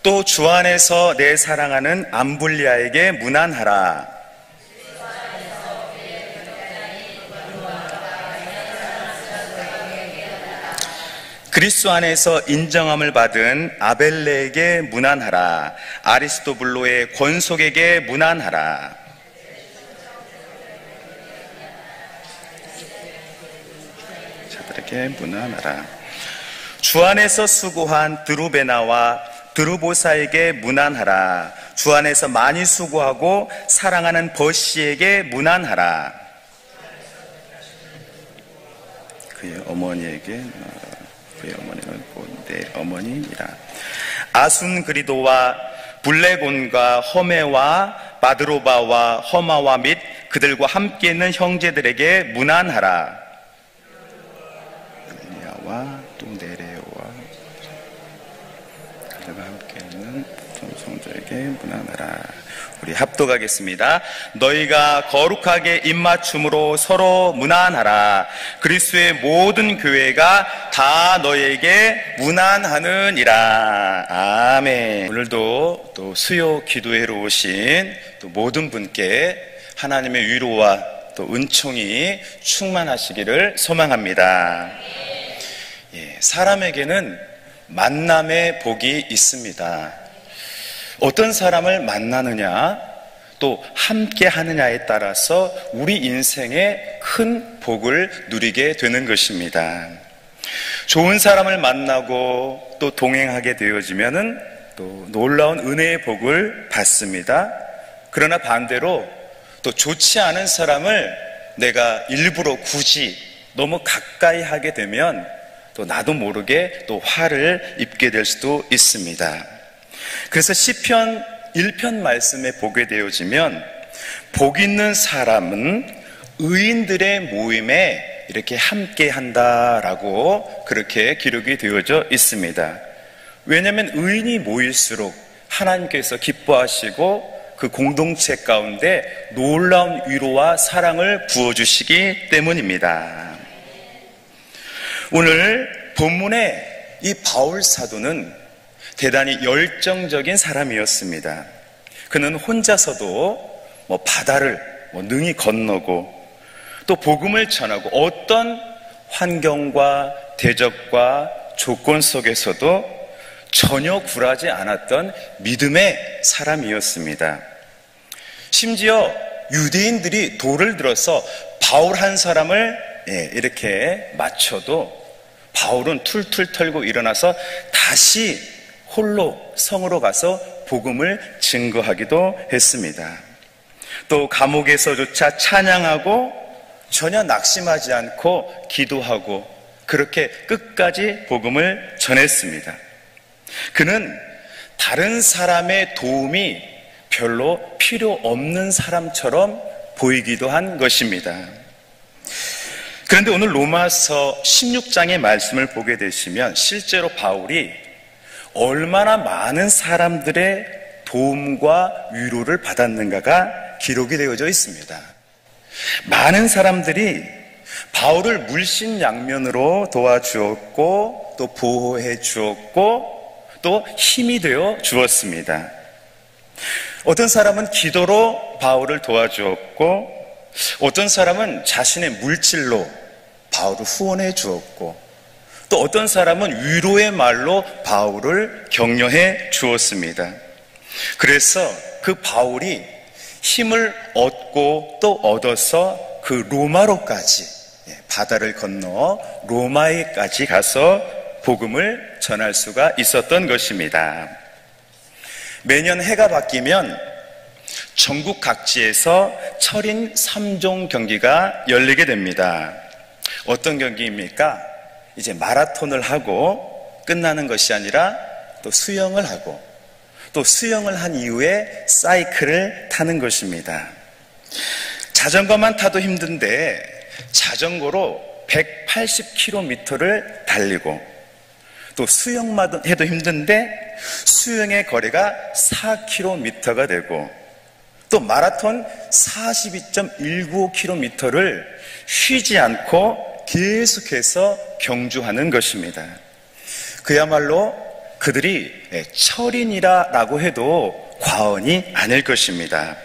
또 주 안에서 내 사랑하는 암블리아에게 문안하라. 그리스도 안에서 인정함을 받은 아벨레에게 문안하라. 아리스토블로의 권속에게 문안하라. 자들에게 문안하라. 주 안에서 수고한 드루베나와 드루보사에게 문안하라. 주 안에서 많이 수고하고 사랑하는 버시에게 문안하라. 그의 어머니에게 그의 어머니는 내 어머니니라. 아순그리도와 블레곤과 허메와 바드로바와 허마와 및 그들과 함께 있는 형제들에게 문안하라. 니아와 또 네레오와 그들과 함께 있는 성도에게 문안하라. 우리 합독하겠습니다. 너희가 거룩하게 입맞춤으로 서로 문안하라. 그리스도의 모든 교회가 다 너희에게 문안하느니라. 아멘. 오늘도 또 수요 기도회로 오신 또 모든 분께 하나님의 위로와 또 은총이 충만하시기를 소망합니다. 사람에게는 만남의 복이 있습니다. 어떤 사람을 만나느냐, 또 함께 하느냐에 따라서 우리 인생에 큰 복을 누리게 되는 것입니다. 좋은 사람을 만나고 또 동행하게 되어지면은 또 놀라운 은혜의 복을 받습니다. 그러나 반대로 또 좋지 않은 사람을 내가 일부러 굳이 너무 가까이 하게 되면 또 나도 모르게 또 화를 입게 될 수도 있습니다. 그래서 시편 1편 말씀에 보게 되어지면 복 있는 사람은 의인들의 모임에 이렇게 함께 한다라고 그렇게 기록이 되어져 있습니다. 왜냐하면 의인이 모일수록 하나님께서 기뻐하시고 그 공동체 가운데 놀라운 위로와 사랑을 부어주시기 때문입니다. 오늘 본문의 이 바울 사도는 대단히 열정적인 사람이었습니다. 그는 혼자서도 바다를 능히 건너고 또 복음을 전하고 어떤 환경과 대적과 조건 속에서도 전혀 굴하지 않았던 믿음의 사람이었습니다. 심지어 유대인들이 돌을 들어서 바울 한 사람을 이렇게 맞춰도 바울은 툴툴 털고 일어나서 다시 홀로 성으로 가서 복음을 증거하기도 했습니다. 또 감옥에서조차 찬양하고 전혀 낙심하지 않고 기도하고 그렇게 끝까지 복음을 전했습니다. 그는 다른 사람의 도움이 별로 필요 없는 사람처럼 보이기도 한 것입니다. 그런데 오늘 로마서 16장의 말씀을 보게 되시면 실제로 바울이 얼마나 많은 사람들의 도움과 위로를 받았는가가 기록이 되어져 있습니다. 많은 사람들이 바울을 물신양면으로 도와주었고 또 보호해 주었고 또 힘이 되어 주었습니다. 어떤 사람은 기도로 바울을 도와주었고 어떤 사람은 자신의 물질로 바울을 후원해 주었고 또 어떤 사람은 위로의 말로 바울을 격려해 주었습니다. 그래서 그 바울이 힘을 얻고 또 얻어서 그 로마로까지 바다를 건너 로마에까지 가서 복음을 전할 수가 있었던 것입니다. 매년 해가 바뀌면 전국 각지에서 철인 3종 경기가 열리게 됩니다. 어떤 경기입니까? 이제 마라톤을 하고 끝나는 것이 아니라 또 수영을 하고 또 수영을 한 이후에 사이클을 타는 것입니다. 자전거만 타도 힘든데 자전거로 180km를 달리고 또 수영만 해도 힘든데 수영의 거리가 4km가 되고 또 마라톤 42.195km를 쉬지 않고 계속해서 경주하는 것입니다. 그야말로 그들이 철인이라고 해도 과언이 아닐 것입니다.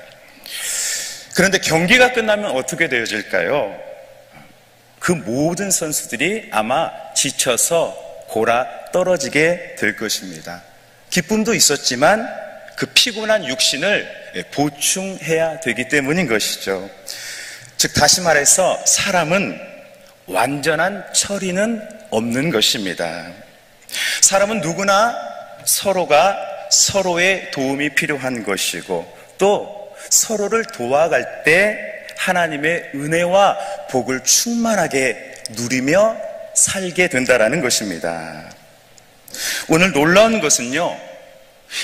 그런데 경기가 끝나면 어떻게 되어질까요? 그 모든 선수들이 아마 지쳐서 골아 떨어지게 될 것입니다. 기쁨도 있었지만 그 피곤한 육신을 보충해야 되기 때문인 것이죠. 즉 다시 말해서 사람은 완전한 철이는 없는 것입니다. 사람은 누구나 서로가 서로의 도움이 필요한 것이고 또 서로를 도와갈 때 하나님의 은혜와 복을 충만하게 누리며 살게 된다라는 것입니다. 오늘 놀라운 것은요,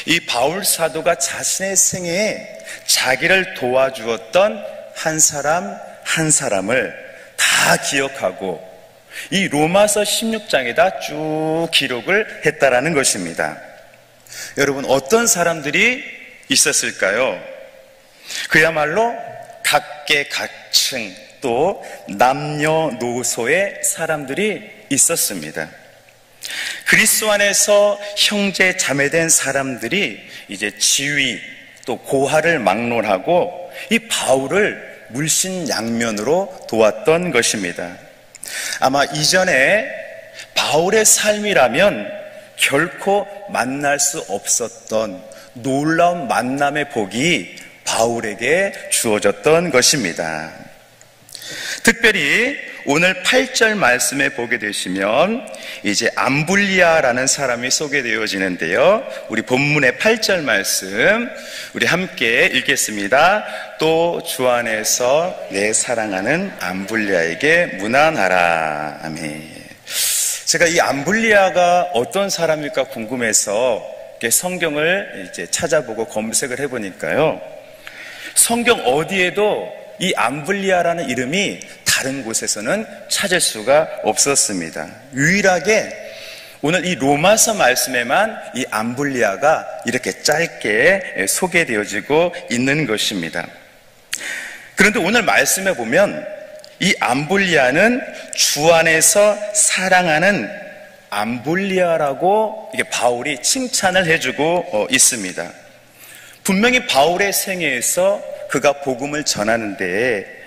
이 바울 사도가 자신의 생애에 자기를 도와주었던 한 사람 한 사람을 다 기억하고 이 로마서 16장에다 쭉 기록을 했다라는 것입니다. 여러분, 어떤 사람들이 있었을까요? 그야말로 각계각층 또 남녀노소의 사람들이 있었습니다. 그리스도 안에서 형제 자매된 사람들이 이제 지위 또 고하를 막론하고 이 바울을 물신양면으로 도왔던 것입니다. 아마 이전에 바울의 삶이라면 결코 만날 수 없었던 놀라운 만남의 복이 바울에게 주어졌던 것입니다. 특별히 오늘 8절 말씀에 보게 되시면 이제 암불리아라는 사람이 소개되어지는데요. 우리 본문의 8절 말씀 우리 함께 읽겠습니다. 또 주 안에서 내 사랑하는 암불리아에게 문안하라. 아멘. 제가 이 암불리아가 어떤 사람일까 궁금해서 성경을 이제 찾아보고 검색을 해보니까요. 성경 어디에도 이 암불리아라는 이름이 다른 곳에서는 찾을 수가 없었습니다. 유일하게 오늘 이 로마서 말씀에만 이 암불리아가 이렇게 짧게 소개되어지고 있는 것입니다. 그런데 오늘 말씀에 보면 이 암불리아는 주 안에서 사랑하는 암불리아라고 이게 바울이 칭찬을 해주고 있습니다. 분명히 바울의 생애에서 그가 복음을 전하는데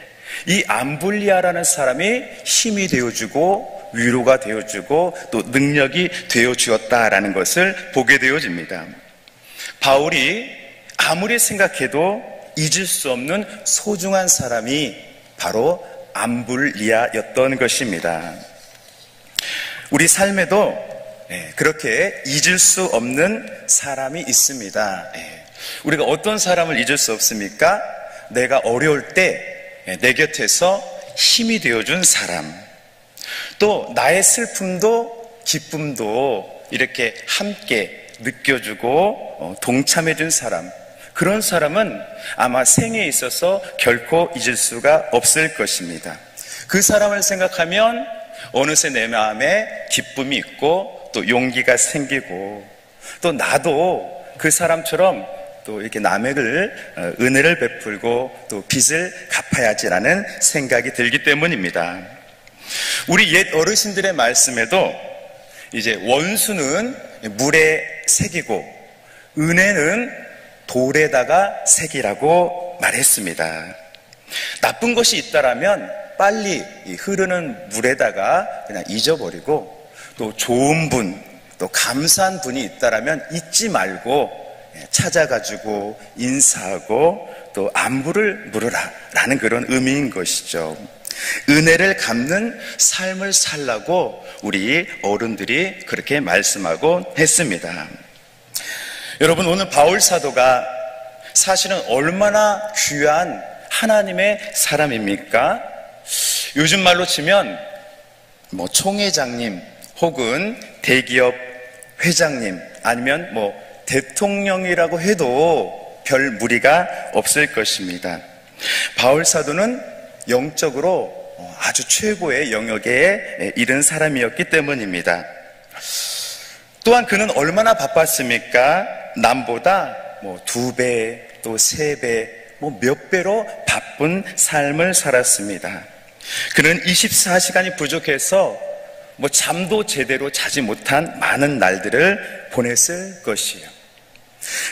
이 암불리아라는 사람이 힘이 되어주고 위로가 되어주고 또 능력이 되어주었다라는 것을 보게 되어집니다. 바울이 아무리 생각해도 잊을 수 없는 소중한 사람이 바로 암불리아였던 것입니다. 우리 삶에도 그렇게 잊을 수 없는 사람이 있습니다. 우리가 어떤 사람을 잊을 수 없습니까? 내가 어려울 때 내 곁에서 힘이 되어준 사람, 또 나의 슬픔도 기쁨도 이렇게 함께 느껴주고 동참해준 사람, 그런 사람은 아마 생에 있어서 결코 잊을 수가 없을 것입니다. 그 사람을 생각하면 어느새 내 마음에 기쁨이 있고 또 용기가 생기고 또 나도 그 사람처럼 또 이렇게 남에게 은혜를 베풀고 또 빚을 갚아야지라는 생각이 들기 때문입니다. 우리 옛 어르신들의 말씀에도 이제 원수는 물에 새기고 은혜는 돌에다가 새기라고 말했습니다. 나쁜 것이 있다라면 빨리 흐르는 물에다가 그냥 잊어버리고 또 좋은 분, 또 감사한 분이 있다라면 잊지 말고 찾아가지고 인사하고 또 안부를 물으라 라는 그런 의미인 것이죠. 은혜를 갚는 삶을 살라고 우리 어른들이 그렇게 말씀하고 했습니다. 여러분, 오늘 바울 사도가 사실은 얼마나 귀한 하나님의 사람입니까? 요즘 말로 치면 총회장님 혹은 대기업 회장님 아니면 대통령이라고 해도 별 무리가 없을 것입니다. 바울 사도는 영적으로 아주 최고의 영역에 이른 사람이었기 때문입니다. 또한 그는 얼마나 바빴습니까? 남보다 2배, 또 3배, 몇 배로 바쁜 삶을 살았습니다. 그는 24시간이 부족해서 잠도 제대로 자지 못한 많은 날들을 보냈을 것이에요.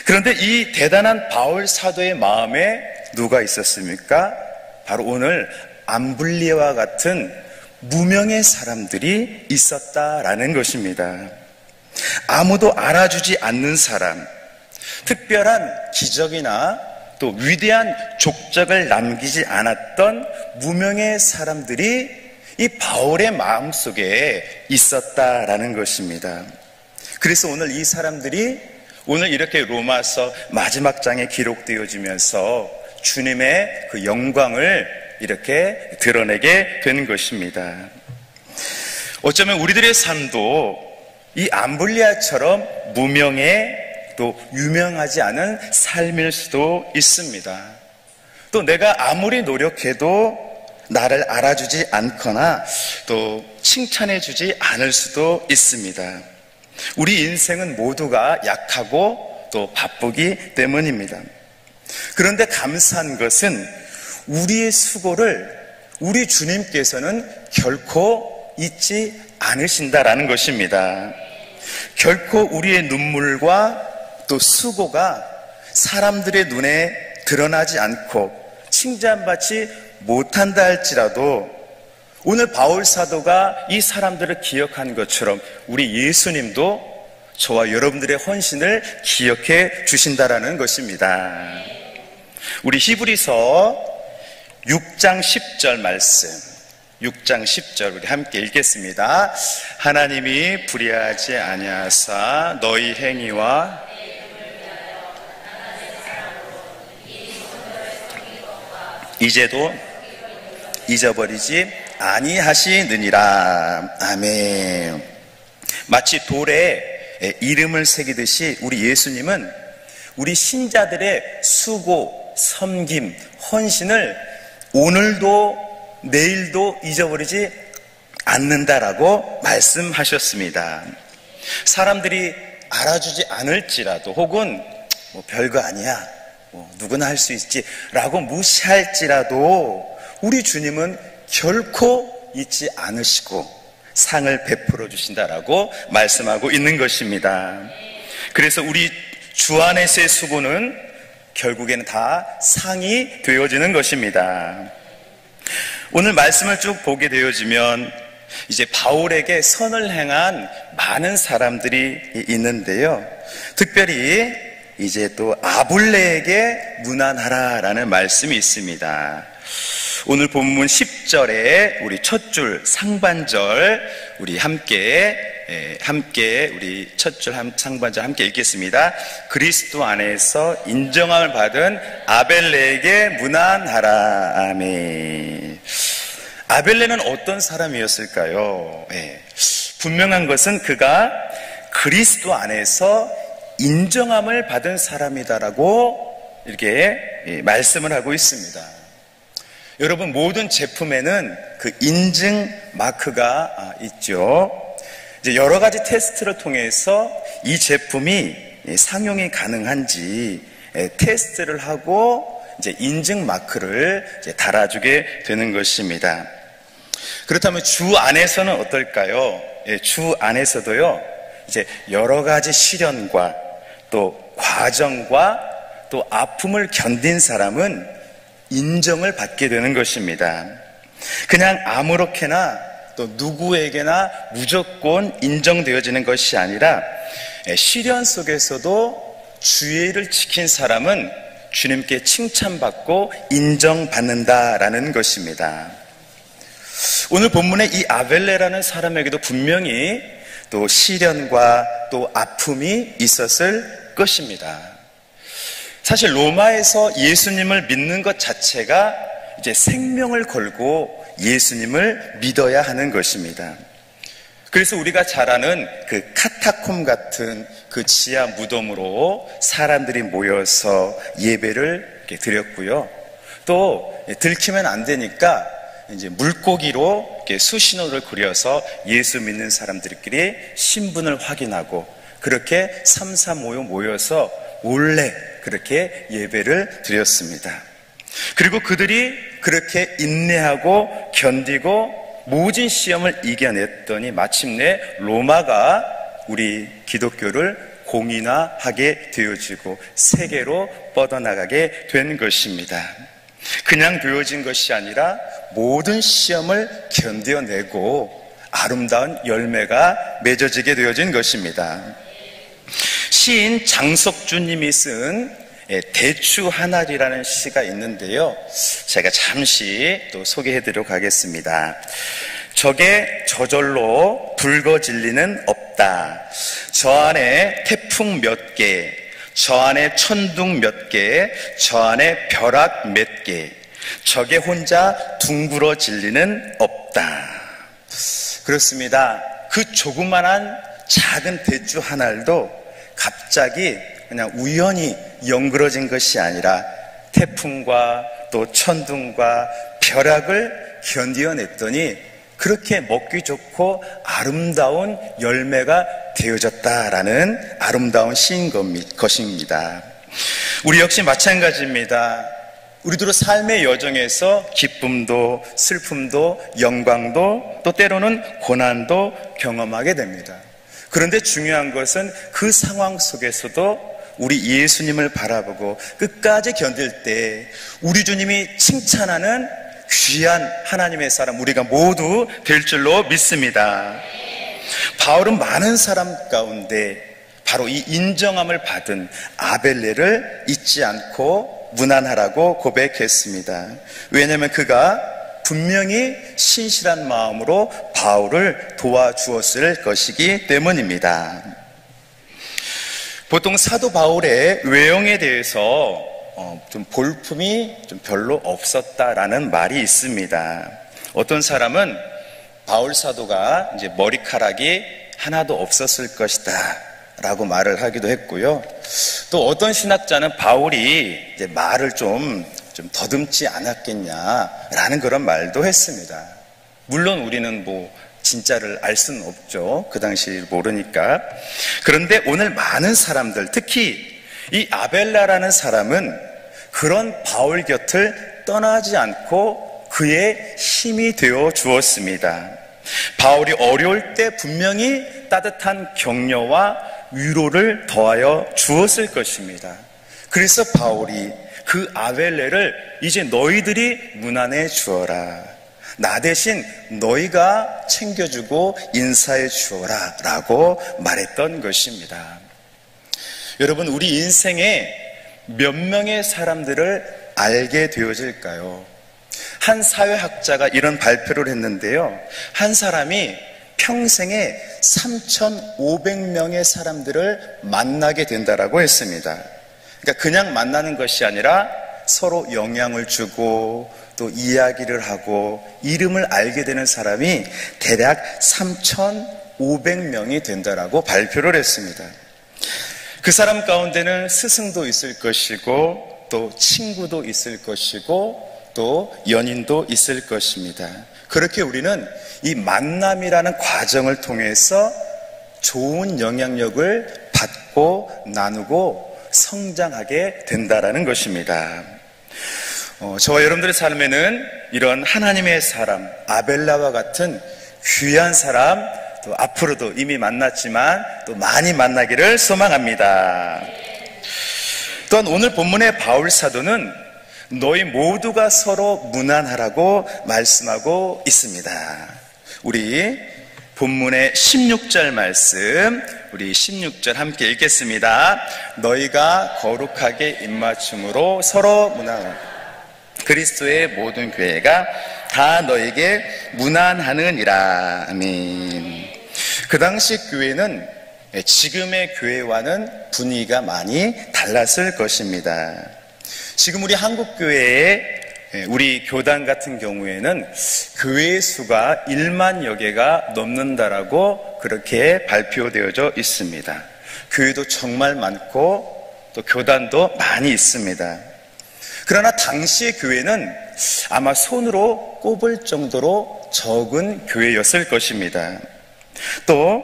그런데 이 대단한 바울 사도의 마음에 누가 있었습니까? 바로 오늘 암블리아와 같은 무명의 사람들이 있었다라는 것입니다. 아무도 알아주지 않는 사람, 특별한 기적이나 또 위대한 족적을 남기지 않았던 무명의 사람들이 이 바울의 마음속에 있었다라는 것입니다. 그래서 오늘 이 사람들이 오늘 이렇게 로마서 마지막 장에 기록되어지면서 주님의 그 영광을 이렇게 드러내게 되는 것입니다. 어쩌면 우리들의 삶도 이 암블리아처럼 무명의 또 유명하지 않은 삶일 수도 있습니다. 또 내가 아무리 노력해도 나를 알아주지 않거나 또 칭찬해주지 않을 수도 있습니다. 우리 인생은 모두가 약하고 또 바쁘기 때문입니다. 그런데 감사한 것은 우리의 수고를 우리 주님께서는 결코 잊지 않으신다라는 것입니다. 결코 우리의 눈물과 또 수고가 사람들의 눈에 드러나지 않고 칭찬받지 못한다 할지라도 오늘 바울 사도가 이 사람들을 기억한 것처럼 우리 예수님도 저와 여러분들의 헌신을 기억해 주신다라는 것입니다. 우리 히브리서 6장 10절 말씀, 6장 10절 우리 함께 읽겠습니다. 하나님이 불의하지 아니하사 너희 행위와 이제도 잊어버리지 아니하시느니라. 아멘. 마치 돌에 이름을 새기듯이 우리 예수님은 우리 신자들의 수고, 섬김, 헌신을 오늘도 내일도 잊어버리지 않는다라고 말씀하셨습니다. 사람들이 알아주지 않을지라도 혹은 별거 아니야, 누구나 할 수 있지 라고 무시할지라도 우리 주님은 결코 잊지 않으시고 상을 베풀어 주신다라고 말씀하고 있는 것입니다. 그래서 우리 주 안에서의 수고는 결국에는 다 상이 되어지는 것입니다. 오늘 말씀을 쭉 보게 되어지면 이제 바울에게 선을 행한 많은 사람들이 있는데요. 특별히 이제 또 아블레에게 문안하라라는 말씀이 있습니다. 오늘 본문 10절에 우리 첫 줄 상반절 우리 함께 우리 첫 줄 상반절 함께 읽겠습니다. 그리스도 안에서 인정함을 받은 아벨레에게 문안하라. 아멘. 아벨레는 어떤 사람이었을까요? 분명한 것은 그가 그리스도 안에서 인정함을 받은 사람이다라고 이렇게 말씀을 하고 있습니다. 여러분, 모든 제품에는 그 인증 마크가 있죠. 이제 여러 가지 테스트를 통해서 이 제품이 상용이 가능한지 테스트를 하고 이제 인증 마크를 이제 달아주게 되는 것입니다. 그렇다면 주 안에서는 어떨까요? 주 안에서도요, 이제 여러 가지 시련과 또 과정과 또 아픔을 견딘 사람은 인정을 받게 되는 것입니다. 그냥 아무렇게나 또 누구에게나 무조건 인정되어지는 것이 아니라 시련 속에서도 주의를 지킨 사람은 주님께 칭찬받고 인정받는다라는 것입니다. 오늘 본문에 이 아벨레라는 사람에게도 분명히 또 시련과 또 아픔이 있었을 것입니다. 사실 로마에서 예수님을 믿는 것 자체가 이제 생명을 걸고 예수님을 믿어야 하는 것입니다. 그래서 우리가 잘 아는 그 카타콤 같은 그 지하 무덤으로 사람들이 모여서 예배를 이렇게 드렸고요. 또 들키면 안 되니까 이제 물고기로 이렇게 수신호를 그려서 예수 믿는 사람들끼리 신분을 확인하고 그렇게 3, 4, 5 모여서 몰래 그렇게 예배를 드렸습니다. 그리고 그들이 그렇게 인내하고 견디고 모진 시험을 이겨냈더니 마침내 로마가 우리 기독교를 공인화하게 되어지고 세계로 뻗어나가게 된 것입니다. 그냥 되어진 것이 아니라 모든 시험을 견뎌내고 아름다운 열매가 맺어지게 되어진 것입니다. 시인 장석주님이 쓴 대추 한 알이라는 시가 있는데요, 제가 잠시 또 소개해드리도록 하겠습니다. 적의 저절로 붉어질 리는 없다. 저 안에 태풍 몇 개, 저 안에 천둥 몇 개, 저 안에 벼락 몇 개, 적의 혼자 둥그러질 리는 없다. 그렇습니다. 그 조그만한 작은 대추 한 알도 갑자기 그냥 우연히 연그러진 것이 아니라 태풍과 또 천둥과 벼락을 견디어냈더니 그렇게 먹기 좋고 아름다운 열매가 되어졌다라는 아름다운 시인 것입니다. 우리 역시 마찬가지입니다. 우리들의 삶의 여정에서 기쁨도 슬픔도 영광도 또 때로는 고난도 경험하게 됩니다. 그런데 중요한 것은 그 상황 속에서도 우리 예수님을 바라보고 끝까지 견딜 때 우리 주님이 칭찬하는 귀한 하나님의 사람 우리가 모두 될 줄로 믿습니다. 바울은 많은 사람 가운데 바로 이 인정함을 받은 아벨레를 잊지 않고 무난하라고 고백했습니다. 왜냐하면 그가 분명히 신실한 마음으로 바울을 도와주었을 것이기 때문입니다. 보통 사도 바울의 외형에 대해서 좀 볼품이 좀 별로 없었다라는 말이 있습니다. 어떤 사람은 바울 사도가 이제 머리카락이 하나도 없었을 것이다 라고 말을 하기도 했고요. 또 어떤 신학자는 바울이 이제 말을 좀 더듬지 않았겠냐라는 그런 말도 했습니다. 물론 우리는 진짜를 알 수는 없죠. 그 당시 모르니까. 그런데 오늘 많은 사람들, 특히 이 아벨라라는 사람은 그런 바울 곁을 떠나지 않고 그의 힘이 되어 주었습니다. 바울이 어려울 때 분명히 따뜻한 격려와 위로를 더하여 주었을 것입니다. 그래서 바울이 그 아벨레를 이제 너희들이 문안해 주어라. 나 대신 너희가 챙겨주고 인사해 주어라 라고 말했던 것입니다. 여러분, 우리 인생에 몇 명의 사람들을 알게 되어질까요? 한 사회학자가 이런 발표를 했는데요, 한 사람이 평생에 3,500명의 사람들을 만나게 된다라고 했습니다. 그러니까 그냥 만나는 것이 아니라 서로 영향을 주고 또 이야기를 하고 이름을 알게 되는 사람이 대략 3,500명이 된다라고 발표를 했습니다. 그 사람 가운데는 스승도 있을 것이고 또 친구도 있을 것이고 또 연인도 있을 것입니다. 그렇게 우리는 이 만남이라는 과정을 통해서 좋은 영향력을 받고 나누고 성장하게 된다라는 것입니다. 저와 여러분들의 삶에는 이런 하나님의 사람, 아벨라와 같은 귀한 사람, 또 앞으로도 이미 만났지만 또 많이 만나기를 소망합니다. 또한 오늘 본문의 바울 사도는 너희 모두가 서로 무난하라고 말씀하고 있습니다. 우리 본문의 16절 말씀, 우리 16절 함께 읽겠습니다. 너희가 거룩하게 입맞춤으로 서로 무난하라. 그리스도의 모든 교회가 다 너에게 무난하느니라. 아멘. 그 당시 교회는 지금의 교회와는 분위기가 많이 달랐을 것입니다. 지금 우리 한국교회의 우리 교단 같은 경우에는 교회 수가 1만여 개가 넘는다라고 그렇게 발표되어져 있습니다. 교회도 정말 많고 또 교단도 많이 있습니다. 그러나 당시의 교회는 아마 손으로 꼽을 정도로 적은 교회였을 것입니다. 또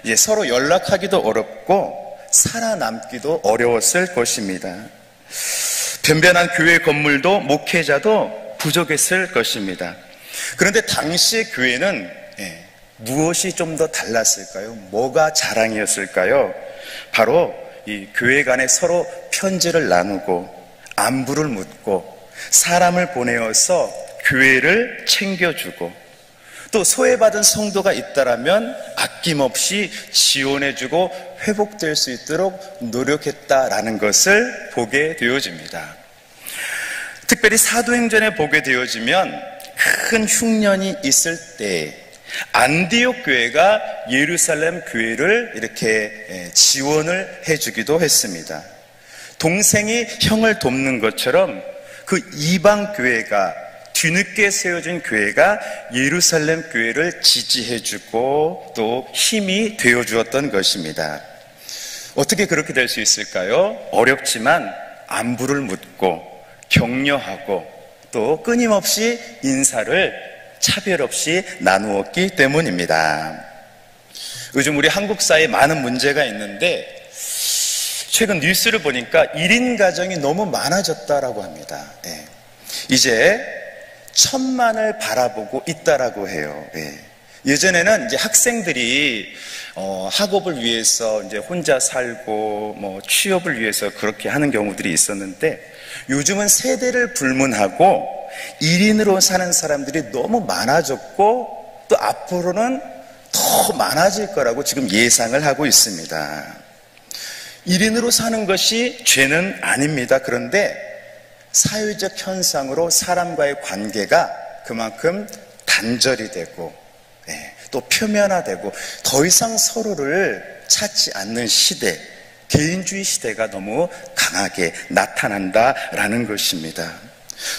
이제 서로 연락하기도 어렵고 살아남기도 어려웠을 것입니다. 변변한 교회 건물도 목회자도 부족했을 것입니다. 그런데 당시의 교회는 무엇이 좀 더 달랐을까요? 뭐가 자랑이었을까요? 바로 이 교회 간에 서로 편지를 나누고 안부를 묻고 사람을 보내어서 교회를 챙겨주고 또 소외받은 성도가 있다라면 아낌없이 지원해주고 회복될 수 있도록 노력했다라는 것을 보게 되어집니다. 특별히 사도행전에 보게 되어지면 큰 흉년이 있을 때 안디옥 교회가 예루살렘 교회를 이렇게 지원을 해주기도 했습니다. 동생이 형을 돕는 것처럼 그 이방 교회가 뒤늦게 세워진 교회가 예루살렘 교회를 지지해주고 또 힘이 되어주었던 것입니다. 어떻게 그렇게 될 수 있을까요? 어렵지만 안부를 묻고 격려하고 또 끊임없이 인사를 차별 없이 나누었기 때문입니다. 요즘 우리 한국 사회에 많은 문제가 있는데 최근 뉴스를 보니까 1인 가정이 너무 많아졌다라고 합니다. 이제 1000만을 바라보고 있다라고 해요. 예전에는 이제 학생들이 학업을 위해서 이제 혼자 살고 뭐 취업을 위해서 그렇게 하는 경우들이 있었는데 요즘은 세대를 불문하고 1인으로 사는 사람들이 너무 많아졌고 또 앞으로는 더 많아질 거라고 지금 예상을 하고 있습니다. 1인으로 사는 것이 죄는 아닙니다. 그런데 사회적 현상으로 사람과의 관계가 그만큼 단절이 되고 또 표면화되고 더 이상 서로를 찾지 않는 시대, 개인주의 시대가 너무 강하게 나타난다라는 것입니다.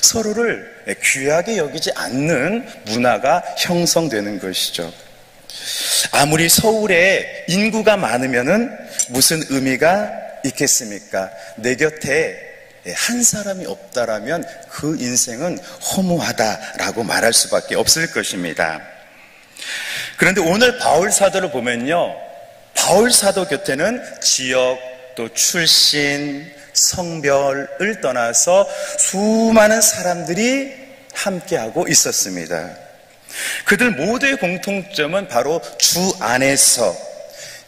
서로를 귀하게 여기지 않는 문화가 형성되는 것이죠. 아무리 서울에 인구가 많으면은 무슨 의미가 있겠습니까? 내 곁에 한 사람이 없다라면 그 인생은 허무하다라고 말할 수밖에 없을 것입니다. 그런데 오늘 바울 사도를 보면요, 바울 사도 곁에는 지역 또 출신 성별을 떠나서 수많은 사람들이 함께하고 있었습니다. 그들 모두의 공통점은 바로 주 안에서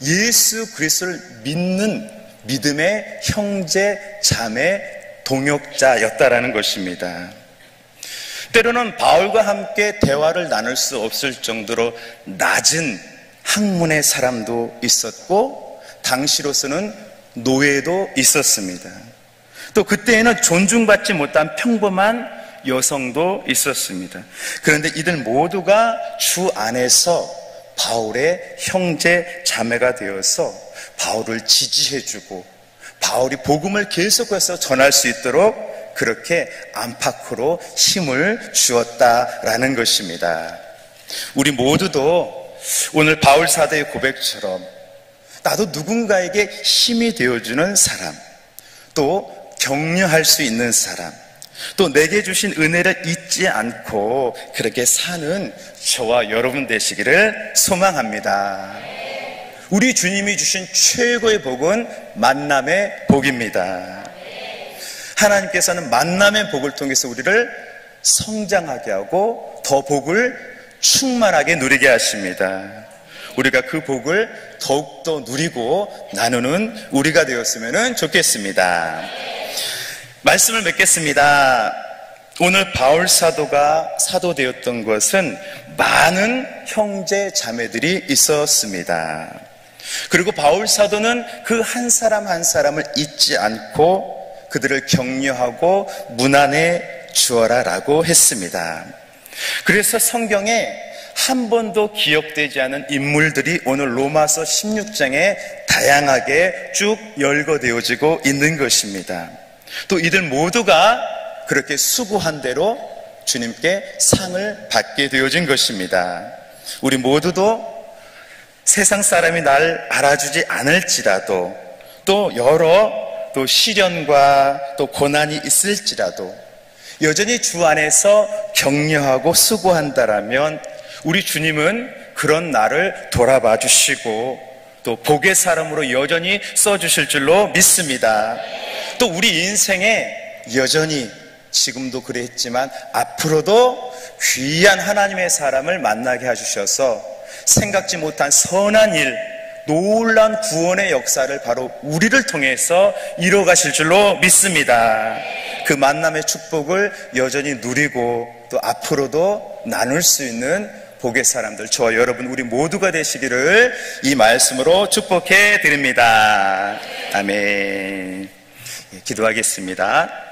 예수 그리스도를 믿는 믿음의 형제 자매 동역자였다라는 것입니다. 때로는 바울과 함께 대화를 나눌 수 없을 정도로 낮은 학문의 사람도 있었고 당시로서는 노예도 있었습니다. 또 그때에는 존중받지 못한 평범한 여성도 있었습니다. 그런데 이들 모두가 주 안에서 바울의 형제 자매가 되어서 바울을 지지해주고 바울이 복음을 계속해서 전할 수 있도록 그렇게 안팎으로 힘을 주었다라는 것입니다. 우리 모두도 오늘 바울 사도의 고백처럼 나도 누군가에게 힘이 되어주는 사람, 또 격려할 수 있는 사람, 또 내게 주신 은혜를 잊지 않고 그렇게 사는 저와 여러분 되시기를 소망합니다. 우리 주님이 주신 최고의 복은 만남의 복입니다. 하나님께서는 만남의 복을 통해서 우리를 성장하게 하고 더 복을 충만하게 누리게 하십니다. 우리가 그 복을 더욱더 누리고 나누는 우리가 되었으면 좋겠습니다. 말씀을 맺겠습니다. 오늘 바울 사도가 사도되었던 것은 많은 형제 자매들이 있었습니다. 그리고 바울 사도는 그 한 사람 한 사람을 잊지 않고 그들을 격려하고 문안해 주어라 라고 했습니다. 그래서 성경에 한 번도 기억되지 않은 인물들이 오늘 로마서 16장에 다양하게 쭉 열거되어지고 있는 것입니다. 또 이들 모두가 그렇게 수고한 대로 주님께 상을 받게 되어진 것입니다. 우리 모두도 세상 사람이 날 알아주지 않을지라도 또 여러 또 시련과 또 고난이 있을지라도 여전히 주 안에서 격려하고 수고한다라면 우리 주님은 그런 나를 돌아봐 주시고 또 복의 사람으로 여전히 써주실 줄로 믿습니다. 또 우리 인생에 여전히 지금도 그랬지만 앞으로도 귀한 하나님의 사람을 만나게 해주셔서 생각지 못한 선한 일, 놀라운 구원의 역사를 바로 우리를 통해서 이루어가실 줄로 믿습니다. 그 만남의 축복을 여전히 누리고 또 앞으로도 나눌 수 있는 복의 사람들, 저와 여러분 우리 모두가 되시기를 이 말씀으로 축복해 드립니다. 아멘. 기도하겠습니다.